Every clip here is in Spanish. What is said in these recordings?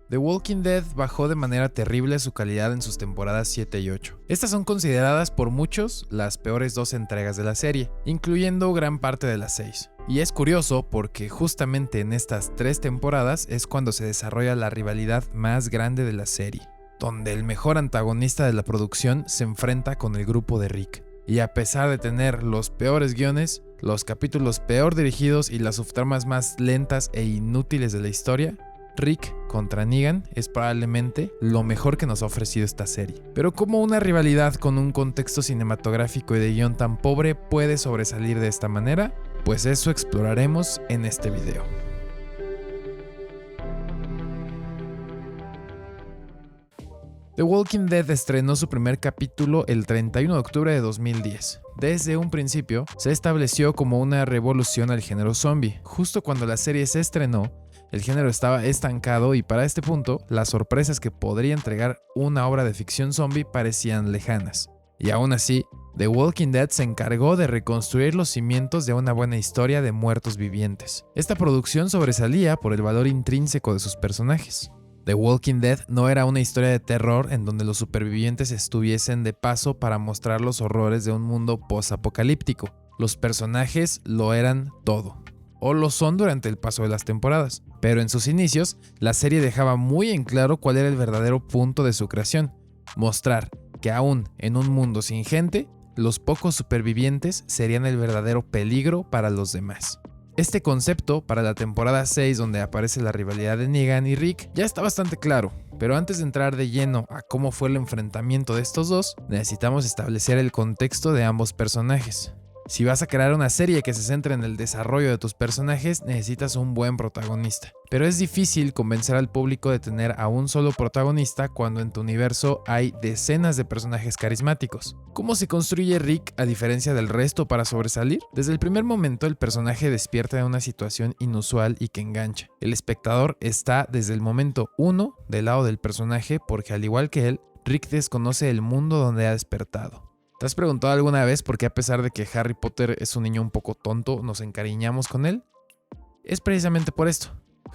The Walking Dead bajó de manera terrible su calidad en sus temporadas 7 y 8. Estas son consideradas por muchos las peores 2 entregas de la serie, incluyendo gran parte de las 6. Y es curioso porque justamente en estas 3 temporadas es cuando se desarrolla la rivalidad más grande de la serie, donde el mejor antagonista de la producción se enfrenta con el grupo de Rick. Y a pesar de tener los peores guiones, los capítulos peor dirigidos y las subtramas más lentas e inútiles de la historia, Rick contra Negan es probablemente lo mejor que nos ha ofrecido esta serie. Pero ¿cómo una rivalidad con un contexto cinematográfico y de guión tan pobre puede sobresalir de esta manera? Pues eso exploraremos en este video. The Walking Dead estrenó su primer capítulo el 31 de octubre de 2010. Desde un principio, se estableció como una revolución al género zombie. Justo cuando la serie se estrenó, el género estaba estancado y para este punto, las sorpresas que podría entregar una obra de ficción zombie parecían lejanas. Y aún así, The Walking Dead se encargó de reconstruir los cimientos de una buena historia de muertos vivientes. Esta producción sobresalía por el valor intrínseco de sus personajes. The Walking Dead no era una historia de terror en donde los supervivientes estuviesen de paso para mostrar los horrores de un mundo post-apocalíptico. Los personajes lo eran todo, o lo son durante el paso de las temporadas. Pero en sus inicios, la serie dejaba muy en claro cuál era el verdadero punto de su creación: mostrar que aún en un mundo sin gente, los pocos supervivientes serían el verdadero peligro para los demás. Este concepto para la temporada 6, donde aparece la rivalidad de Negan y Rick, ya está bastante claro, pero antes de entrar de lleno a cómo fue el enfrentamiento de estos dos, necesitamos establecer el contexto de ambos personajes. Si vas a crear una serie que se centre en el desarrollo de tus personajes, necesitas un buen protagonista. Pero es difícil convencer al público de tener a un solo protagonista cuando en tu universo hay decenas de personajes carismáticos. ¿Cómo se construye Rick a diferencia del resto para sobresalir? Desde el primer momento el personaje despierta de una situación inusual y que engancha. El espectador está desde el momento 1 del lado del personaje porque al igual que él, Rick desconoce el mundo donde ha despertado. ¿Te has preguntado alguna vez por qué a pesar de que Harry Potter es un niño un poco tonto, nos encariñamos con él? Es precisamente por esto.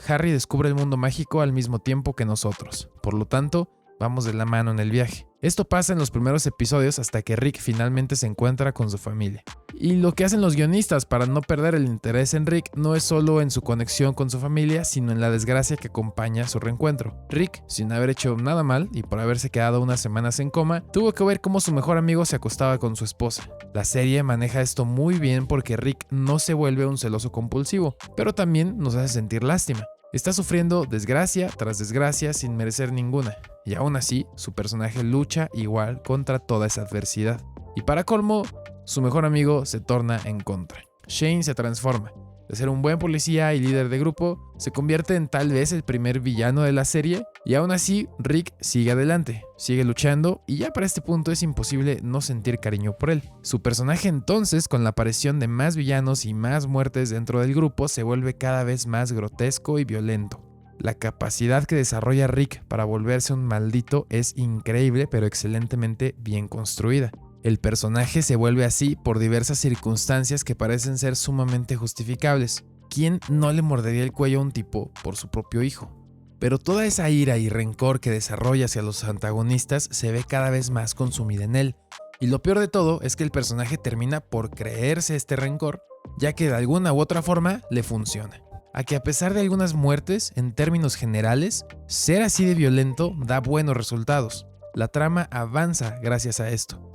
Harry descubre el mundo mágico al mismo tiempo que nosotros. Por lo tanto, vamos de la mano en el viaje. Esto pasa en los primeros episodios hasta que Rick finalmente se encuentra con su familia. Y lo que hacen los guionistas para no perder el interés en Rick no es solo en su conexión con su familia, sino en la desgracia que acompaña su reencuentro. Rick, sin haber hecho nada mal y por haberse quedado unas semanas en coma, tuvo que ver cómo su mejor amigo se acostaba con su esposa. La serie maneja esto muy bien porque Rick no se vuelve un celoso compulsivo, pero también nos hace sentir lástima. Está sufriendo desgracia tras desgracia sin merecer ninguna, y aún así, su personaje lucha igual contra toda esa adversidad. Y para colmo, su mejor amigo se torna en contra. Shane se transforma. De ser un buen policía y líder de grupo, se convierte en tal vez el primer villano de la serie, y aún así, Rick sigue adelante, sigue luchando, y ya para este punto es imposible no sentir cariño por él. Su personaje entonces, con la aparición de más villanos y más muertes dentro del grupo, se vuelve cada vez más grotesco y violento. La capacidad que desarrolla Rick para volverse un maldito es increíble, pero excelentemente bien construida. El personaje se vuelve así por diversas circunstancias que parecen ser sumamente justificables. ¿Quién no le mordería el cuello a un tipo por su propio hijo? Pero toda esa ira y rencor que desarrolla hacia los antagonistas se ve cada vez más consumida en él. Y lo peor de todo es que el personaje termina por creerse este rencor, ya que de alguna u otra forma le funciona. A que a pesar de algunas muertes, en términos generales, ser así de violento da buenos resultados. La trama avanza gracias a esto,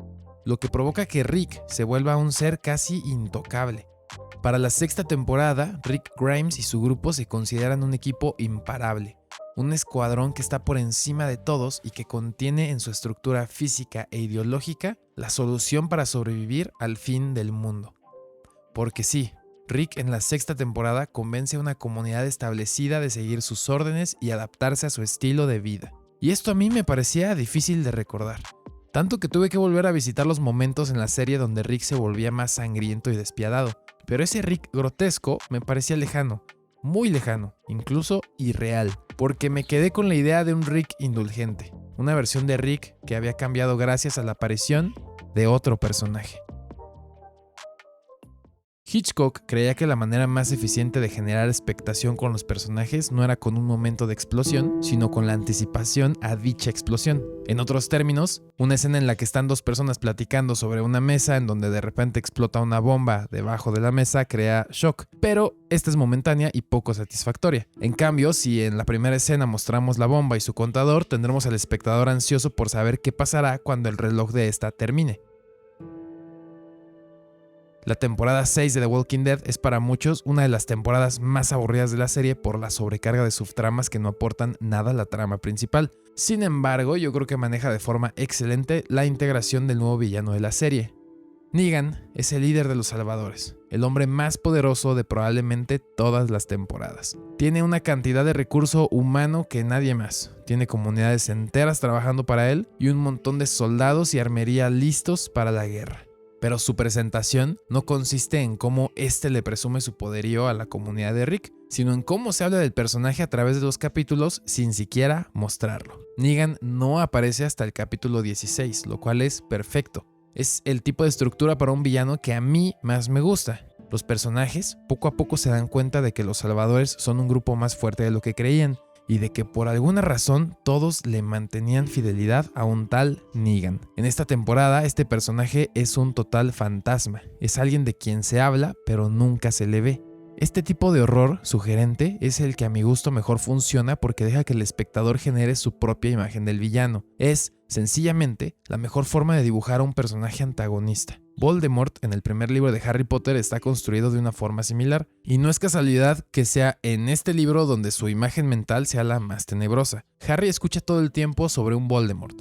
lo que provoca que Rick se vuelva un ser casi intocable. Para la 6ª temporada, Rick Grimes y su grupo se consideran un equipo imparable, un escuadrón que está por encima de todos y que contiene en su estructura física e ideológica la solución para sobrevivir al fin del mundo. Porque sí, Rick en la 6ª temporada convence a una comunidad establecida de seguir sus órdenes y adaptarse a su estilo de vida. Y esto a mí me parecía difícil de recordar. Tanto que tuve que volver a visitar los momentos en la serie donde Rick se volvía más sangriento y despiadado. Pero ese Rick grotesco me parecía lejano, muy lejano, incluso irreal, porque me quedé con la idea de un Rick indulgente, una versión de Rick que había cambiado gracias a la aparición de otro personaje. Hitchcock creía que la manera más eficiente de generar expectación con los personajes no era con un momento de explosión, sino con la anticipación a dicha explosión. En otros términos, una escena en la que están dos personas platicando sobre una mesa en donde de repente explota una bomba debajo de la mesa crea shock, pero esta es momentánea y poco satisfactoria. En cambio, si en la primera escena mostramos la bomba y su contador, tendremos al espectador ansioso por saber qué pasará cuando el reloj de esta termine. La temporada 6 de The Walking Dead es para muchos una de las temporadas más aburridas de la serie por la sobrecarga de subtramas que no aportan nada a la trama principal. Sin embargo, yo creo que maneja de forma excelente la integración del nuevo villano de la serie. Negan es el líder de los salvadores, el hombre más poderoso de probablemente todas las temporadas. Tiene una cantidad de recurso humano que nadie más. Tiene comunidades enteras trabajando para él y un montón de soldados y armería listos para la guerra. Pero su presentación no consiste en cómo éste le presume su poderío a la comunidad de Rick, sino en cómo se habla del personaje a través de los capítulos sin siquiera mostrarlo. Negan no aparece hasta el capítulo 16, lo cual es perfecto. Es el tipo de estructura para un villano que a mí más me gusta. Los personajes poco a poco se dan cuenta de que los salvadores son un grupo más fuerte de lo que creían, y de que por alguna razón todos le mantenían fidelidad a un tal Negan. En esta temporada este personaje es un total fantasma, es alguien de quien se habla pero nunca se le ve. Este tipo de horror sugerente es el que a mi gusto mejor funciona porque deja que el espectador genere su propia imagen del villano. Es, sencillamente, la mejor forma de dibujar a un personaje antagonista. Voldemort en el primer libro de Harry Potter está construido de una forma similar, y no es casualidad que sea en este libro donde su imagen mental sea la más tenebrosa. Harry escucha todo el tiempo sobre un Voldemort,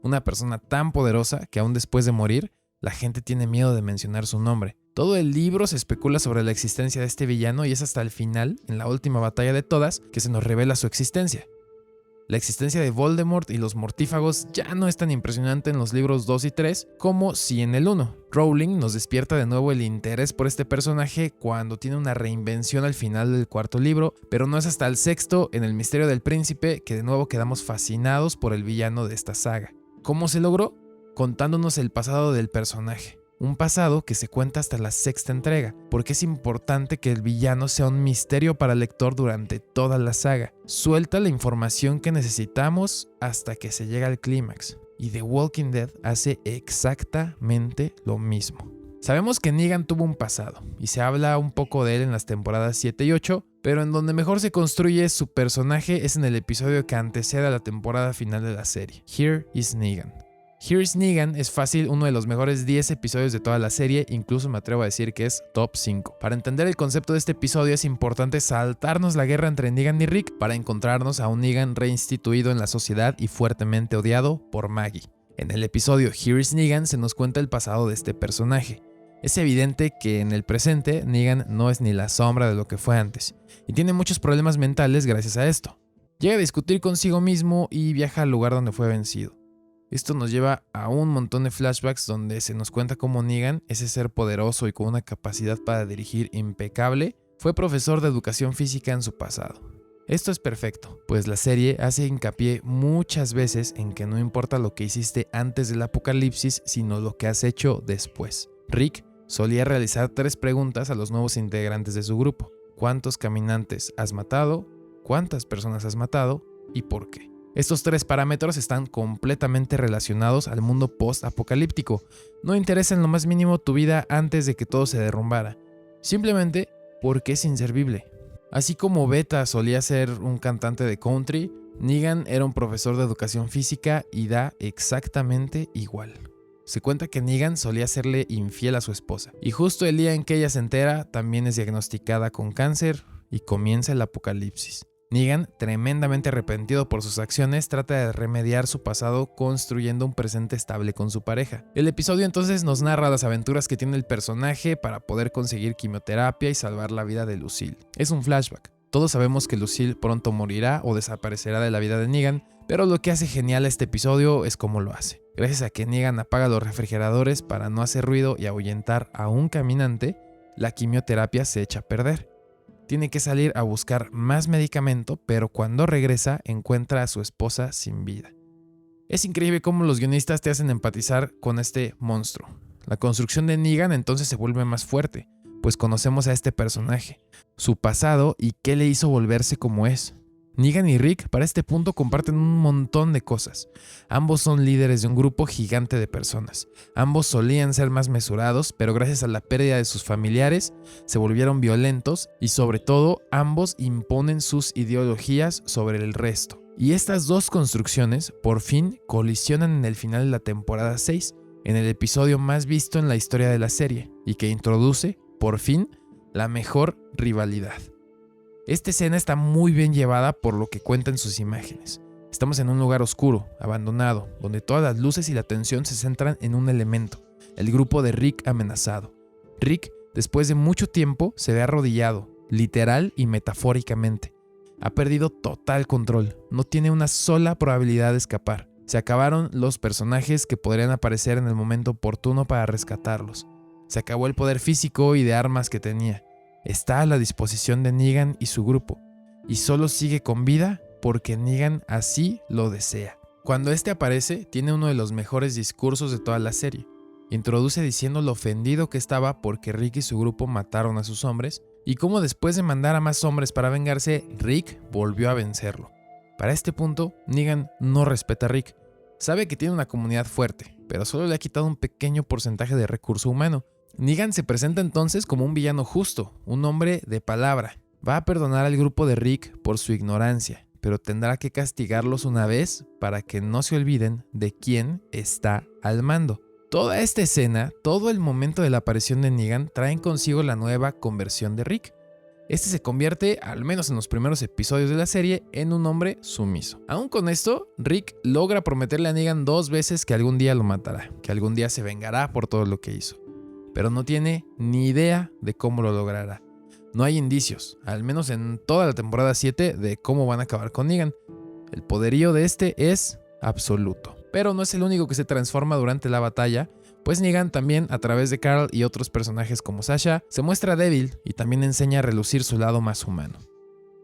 una persona tan poderosa que aún después de morir, la gente tiene miedo de mencionar su nombre. Todo el libro se especula sobre la existencia de este villano y es hasta el final, en la última batalla de todas, que se nos revela su existencia. La existencia de Voldemort y los mortífagos ya no es tan impresionante en los libros 2 y 3 como si en el 1. Rowling nos despierta de nuevo el interés por este personaje cuando tiene una reinvención al final del cuarto libro, pero no es hasta el sexto, en El misterio del príncipe, que de nuevo quedamos fascinados por el villano de esta saga. ¿Cómo se logró? Contándonos el pasado del personaje. Un pasado que se cuenta hasta la sexta entrega, porque es importante que el villano sea un misterio para el lector durante toda la saga. Suelta la información que necesitamos hasta que se llega al clímax. Y The Walking Dead hace exactamente lo mismo. Sabemos que Negan tuvo un pasado, y se habla un poco de él en las temporadas 7 y 8, pero en donde mejor se construye su personaje es en el episodio que antecede a la temporada final de la serie, Here is Negan. Here is Negan es fácil uno de los mejores 10 episodios de toda la serie, incluso me atrevo a decir que es top 5. Para entender el concepto de este episodio es importante saltarnos la guerra entre Negan y Rick para encontrarnos a un Negan reinstituido en la sociedad y fuertemente odiado por Maggie. En el episodio Here is Negan se nos cuenta el pasado de este personaje. Es evidente que en el presente Negan no es ni la sombra de lo que fue antes, y tiene muchos problemas mentales gracias a esto. Llega a discutir consigo mismo y viaja al lugar donde fue vencido. Esto nos lleva a un montón de flashbacks donde se nos cuenta cómo Negan, ese ser poderoso y con una capacidad para dirigir impecable, fue profesor de educación física en su pasado. Esto es perfecto, pues la serie hace hincapié muchas veces en que no importa lo que hiciste antes del apocalipsis, sino lo que has hecho después. Rick solía realizar 3 preguntas a los nuevos integrantes de su grupo. ¿Cuántos caminantes has matado? ¿Cuántas personas has matado? ¿Y por qué? Estos 3 parámetros están completamente relacionados al mundo post-apocalíptico. No interesa en lo más mínimo tu vida antes de que todo se derrumbara, simplemente porque es inservible. Así como Beta solía ser un cantante de country, Negan era un profesor de educación física y da exactamente igual. Se cuenta que Negan solía serle infiel a su esposa, y justo el día en que ella se entera, también es diagnosticada con cáncer y comienza el apocalipsis. Negan, tremendamente arrepentido por sus acciones, trata de remediar su pasado construyendo un presente estable con su pareja. El episodio entonces nos narra las aventuras que tiene el personaje para poder conseguir quimioterapia y salvar la vida de Lucille. Es un flashback. Todos sabemos que Lucille pronto morirá o desaparecerá de la vida de Negan, pero lo que hace genial a este episodio es cómo lo hace. Gracias a que Negan apaga los refrigeradores para no hacer ruido y ahuyentar a un caminante, la quimioterapia se echa a perder. Tiene que salir a buscar más medicamento, pero cuando regresa encuentra a su esposa sin vida. Es increíble cómo los guionistas te hacen empatizar con este monstruo. La construcción de Negan entonces se vuelve más fuerte, pues conocemos a este personaje, su pasado y qué le hizo volverse como es. Negan y Rick para este punto comparten un montón de cosas. Ambos son líderes de un grupo gigante de personas. Ambos solían ser más mesurados, pero gracias a la pérdida de sus familiares se volvieron violentos y sobre todo ambos imponen sus ideologías sobre el resto. Y estas dos construcciones por fin colisionan en el final de la temporada 6, en el episodio más visto en la historia de la serie y que introduce, por fin, la mejor rivalidad. Esta escena está muy bien llevada por lo que cuentan sus imágenes. Estamos en un lugar oscuro, abandonado, donde todas las luces y la atención se centran en un elemento, el grupo de Rick amenazado. Rick, después de mucho tiempo, se ve arrodillado, literal y metafóricamente. Ha perdido total control, no tiene una sola probabilidad de escapar. Se acabaron los personajes que podrían aparecer en el momento oportuno para rescatarlos. Se acabó el poder físico y de armas que tenía. Está a la disposición de Negan y su grupo, y solo sigue con vida porque Negan así lo desea. Cuando este aparece, tiene uno de los mejores discursos de toda la serie. Introduce diciendo lo ofendido que estaba porque Rick y su grupo mataron a sus hombres, y cómo después de mandar a más hombres para vengarse, Rick volvió a vencerlo. Para este punto, Negan no respeta a Rick. Sabe que tiene una comunidad fuerte, pero solo le ha quitado un pequeño porcentaje de recurso humano. Negan se presenta entonces como un villano justo, un hombre de palabra. Va a perdonar al grupo de Rick por su ignorancia, pero tendrá que castigarlos una vez para que no se olviden de quién está al mando. Toda esta escena, todo el momento de la aparición de Negan, traen consigo la nueva conversión de Rick. Este se convierte, al menos en los primeros episodios de la serie, en un hombre sumiso. Aún con esto, Rick logra prometerle a Negan 2 veces que algún día lo matará, que algún día se vengará por todo lo que hizo. Pero no tiene ni idea de cómo lo logrará. No hay indicios, al menos en toda la temporada 7, de cómo van a acabar con Negan. El poderío de este es absoluto. Pero no es el único que se transforma durante la batalla, pues Negan también, a través de Carl y otros personajes como Sasha, se muestra débil y también enseña a relucir su lado más humano.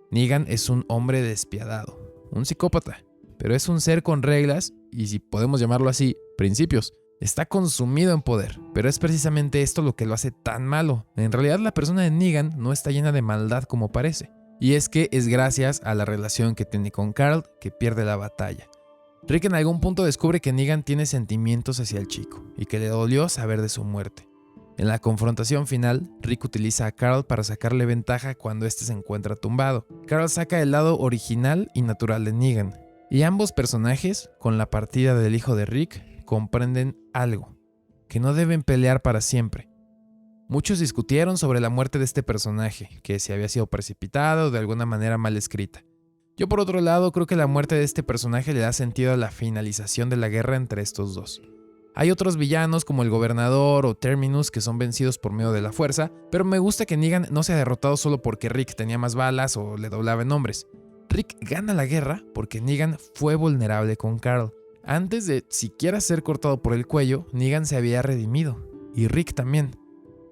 Negan es un hombre despiadado, un psicópata, pero es un ser con reglas y, si podemos llamarlo así, principios. Está consumido en poder, pero es precisamente esto lo que lo hace tan malo. En realidad la persona de Negan no está llena de maldad como parece. Y es que es gracias a la relación que tiene con Carl que pierde la batalla. Rick en algún punto descubre que Negan tiene sentimientos hacia el chico y que le dolió saber de su muerte. En la confrontación final, Rick utiliza a Carl para sacarle ventaja cuando este se encuentra tumbado. Carl saca el lado original y natural de Negan. Y ambos personajes, con la partida del hijo de Rick, comprenden algo, que no deben pelear para siempre. Muchos discutieron sobre la muerte de este personaje, que si había sido precipitada o de alguna manera mal escrita. Yo por otro lado creo que la muerte de este personaje le da sentido a la finalización de la guerra entre estos dos. Hay otros villanos como el gobernador o Terminus que son vencidos por medio de la fuerza, pero me gusta que Negan no sea derrotado solo porque Rick tenía más balas o le doblaba en hombres. Rick gana la guerra porque Negan fue vulnerable con Carl. Antes de siquiera ser cortado por el cuello, Negan se había redimido, y Rick también.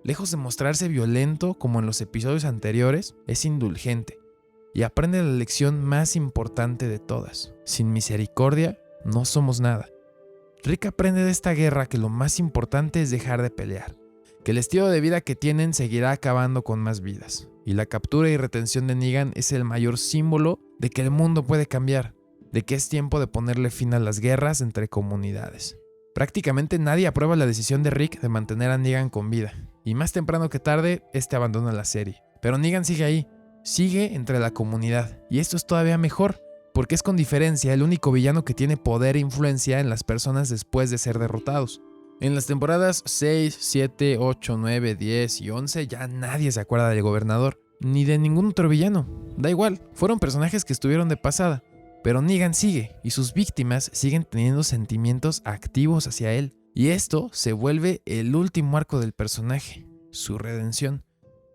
Lejos de mostrarse violento como en los episodios anteriores, es indulgente, y aprende la lección más importante de todas. Sin misericordia, no somos nada. Rick aprende de esta guerra que lo más importante es dejar de pelear, que el estilo de vida que tienen seguirá acabando con más vidas, y la captura y retención de Negan es el mayor símbolo de que el mundo puede cambiar, de que es tiempo de ponerle fin a las guerras entre comunidades. Prácticamente nadie aprueba la decisión de Rick de mantener a Negan con vida, y más temprano que tarde, este abandona la serie. Pero Negan sigue ahí, sigue entre la comunidad, y esto es todavía mejor, porque es con diferencia el único villano que tiene poder e influencia en las personas después de ser derrotados. En las temporadas 6, 7, 8, 9, 10 y 11 ya nadie se acuerda del gobernador, ni de ningún otro villano. Da igual, fueron personajes que estuvieron de pasada. Pero Negan sigue, y sus víctimas siguen teniendo sentimientos activos hacia él. Y esto se vuelve el último arco del personaje, su redención.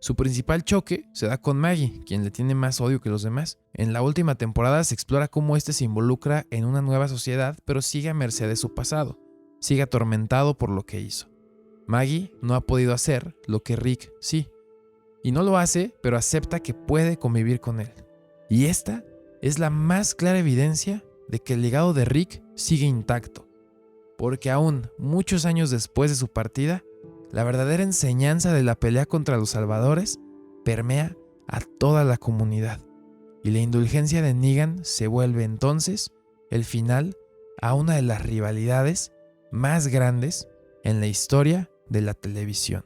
Su principal choque se da con Maggie, quien le tiene más odio que los demás. En la última temporada se explora cómo este se involucra en una nueva sociedad, pero sigue a merced de su pasado. Sigue atormentado por lo que hizo. Maggie no ha podido hacer lo que Rick sí. Y no lo hace, pero acepta que puede convivir con él. Y esta es la más clara evidencia de que el legado de Rick sigue intacto, porque aún muchos años después de su partida, La verdadera enseñanza de la pelea contra los salvadores permea a toda la comunidad, y la indulgencia de Negan se vuelve entonces el final a una de las rivalidades más grandes en la historia de la televisión.